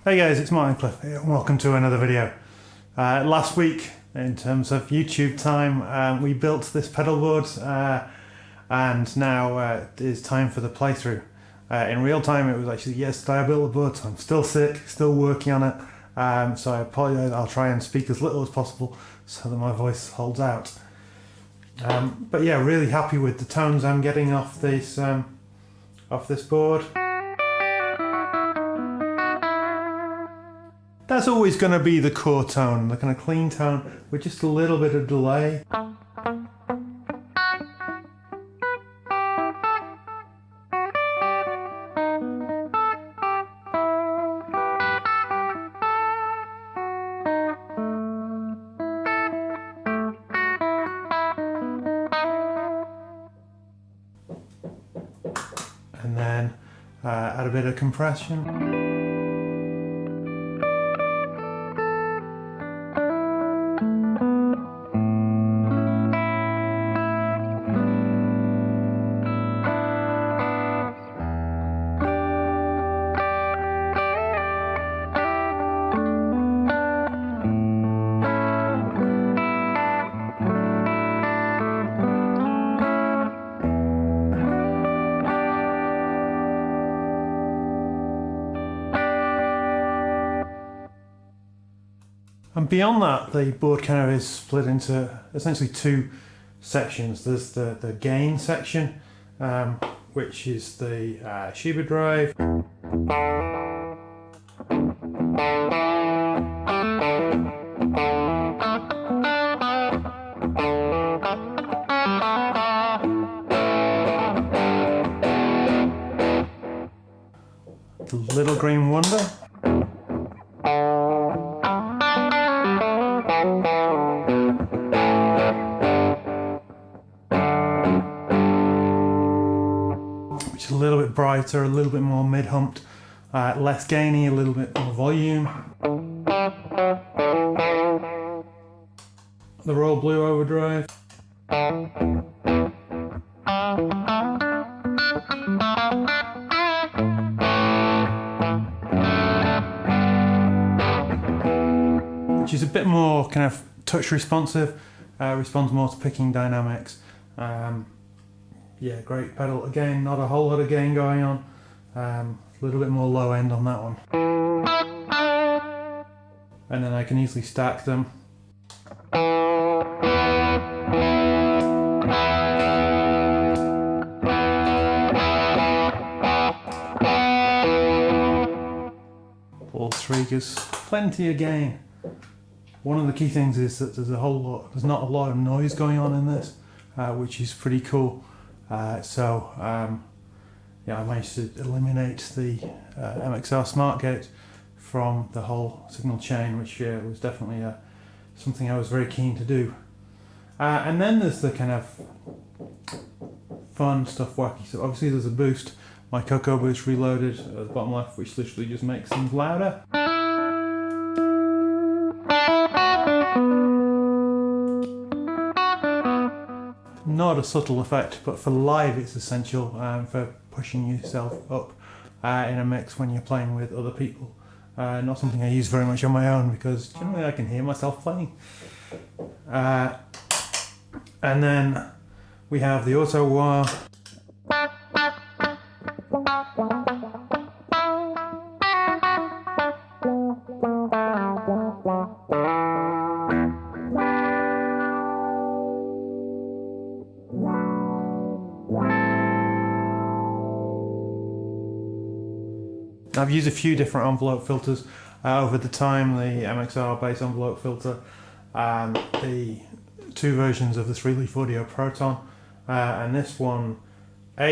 Hey guys, it's Martin Cliffe here and welcome to another video. Last week, in terms of YouTube time, we built this pedalboard and now it is time for the playthrough. In real time it was actually yesterday I built the board, so I'm still sick, still working on it, so I apologise. I'll try and speak as little as possible so that my voice holds out. But yeah, really happy with the tones I'm getting off this board. That's always going to be the core tone, the kind of clean tone with just a little bit of delay. And then add a bit of compression. And beyond that, the board kind of is split into essentially two sections. There's the gain section, which is the Sheba drive. The Little Green Wonder. A little bit brighter, a little bit more mid-humped, less gainy, a little bit more volume. The Royal Blue Overdrive. Which is a bit more kind of touch responsive, responds more to picking dynamics. Yeah, great pedal. Again, not a whole lot of gain going on. A little bit more low end on that one. And then I can easily stack them. all three gives plenty of gain. One of the key things is that there's not a lot of noise going on in this, which is pretty cool. Yeah, I managed to eliminate the MXR Smart Gate from the whole signal chain, which was definitely something I was very keen to do. And then there's the kind of fun stuff, wacky stuff. Obviously there's a boost, my Coco Boost Reloaded at the bottom left, which literally just makes things louder. Not a subtle effect, but for live it's essential for pushing yourself up in a mix when you're playing with other people. Not something I use very much on my own because generally I can hear myself playing. And then we have the auto wah. I've used a few different envelope filters over the time, the MXR bass envelope filter, the two versions of the 3-leaf audio Proton, and this one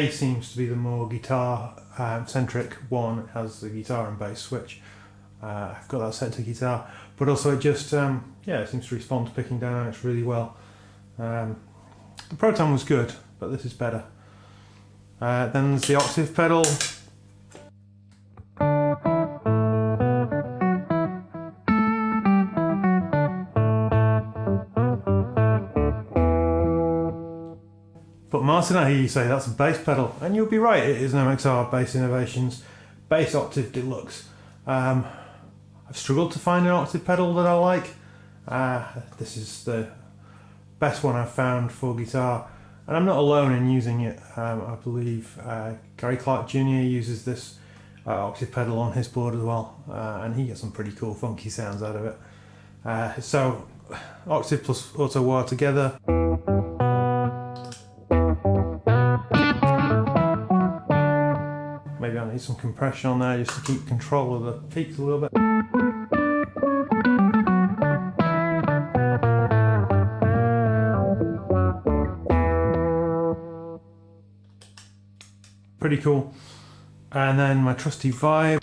seems to be the more guitar centric one. It has the guitar and bass switch. I've got that set to guitar, but also it just it seems to respond to picking dynamics really well. The Proton was good, but this is better. Then there's the octave pedal. But Martin, I hear you say that's a bass pedal, and you'll be right, it is an MXR Bass Innovations Bass Octave Deluxe. I've struggled to find an octave pedal that I like. This is the best one I've found for guitar, and I'm not alone in using it. I believe Gary Clark Jr. uses this octave pedal on his board as well, and he gets some pretty cool funky sounds out of it. So octave plus auto wah together. Maybe I need some compression on there just to keep control of the peaks a little bit. Pretty cool. And then my trusty vibe.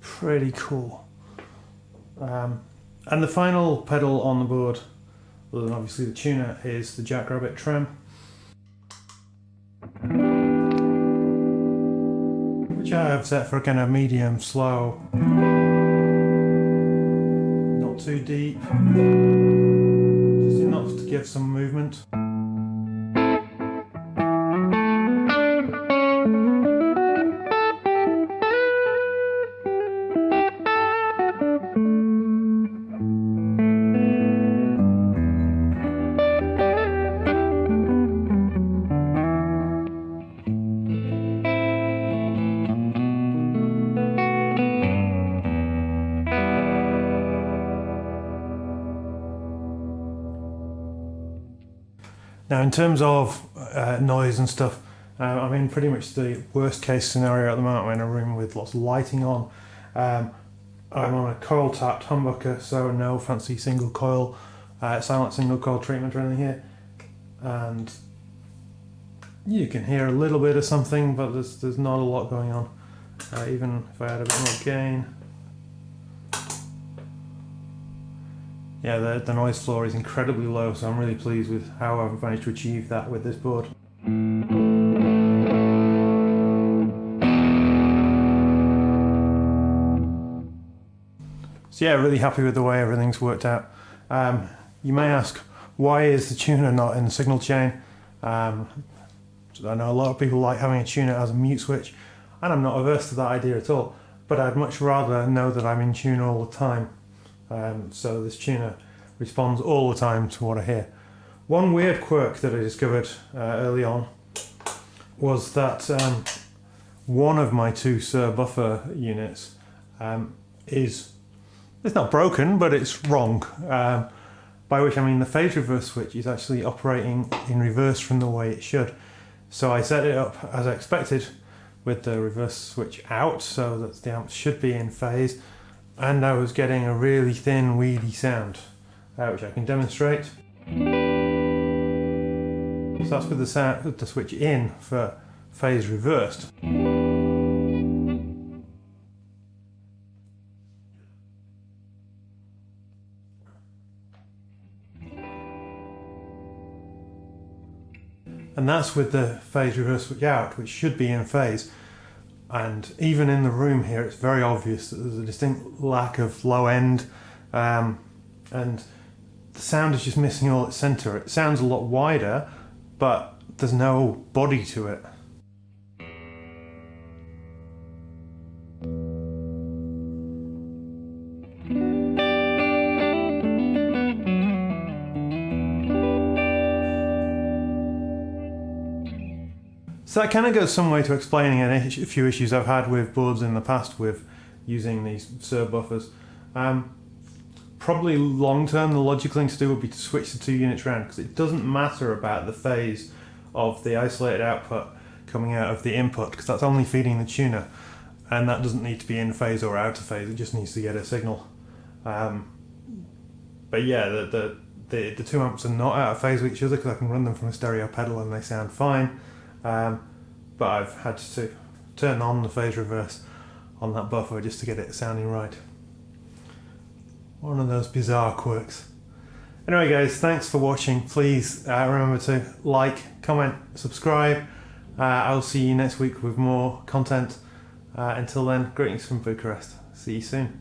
Pretty cool. And the final pedal on the board, other than obviously the tuner, is the Jackrabbit Trem, which I have set for a kind of medium slow, not too deep, just enough to give some movement. Now in terms of noise and stuff, I'm in pretty much the worst case scenario at the moment. I'm in a room with lots of lighting on. I'm on a coil tapped humbucker, so no fancy single coil, silent single coil treatment or anything here. And you can hear a little bit of something, but there's not a lot going on. Even if I had a bit more gain. Yeah, the noise floor is incredibly low, so I'm really pleased with how I've managed to achieve that with this board. So yeah, really happy with the way everything's worked out. You may ask, why is the tuner not in the signal chain? I know a lot of people like having a tuner as a mute switch, and I'm not averse to that idea at all, but I'd much rather know that I'm in tune all the time. So this tuner responds all the time to what I hear. One weird quirk that I discovered early on was that one of my two buffer units it's not broken, but it's wrong. By which I mean the phase reverse switch is actually operating in reverse from the way it should. So I set it up as I expected with the reverse switch out so that the amp should be in phase, and I was getting a really thin, weedy sound, which I can demonstrate. So that's with the switch in for phase reversed. And that's with the phase reverse switch out, which should be in phase. And even in the room here, it's very obvious that there's a distinct lack of low end, and the sound is just missing all its center. It sounds a lot wider, but there's no body to it. So that kind of goes some way to explaining a few issues I've had with boards in the past with using these subwoofers. Probably long term, the logical thing to do would be to switch the two units around, because it doesn't matter about the phase of the isolated output coming out of the input, because that's only feeding the tuner, and that doesn't need to be in phase or out of phase. It just needs to get a signal. But yeah, the two amps are not out of phase with each other, because I can run them from a stereo pedal and they sound fine. But I've had to turn on the phase reverse on that buffer just to get it sounding right. One of those bizarre quirks. Anyway guys, thanks for watching. Please remember to like, comment, subscribe. I'll see you next week with more content. Until then, greetings from Bucharest. See you soon.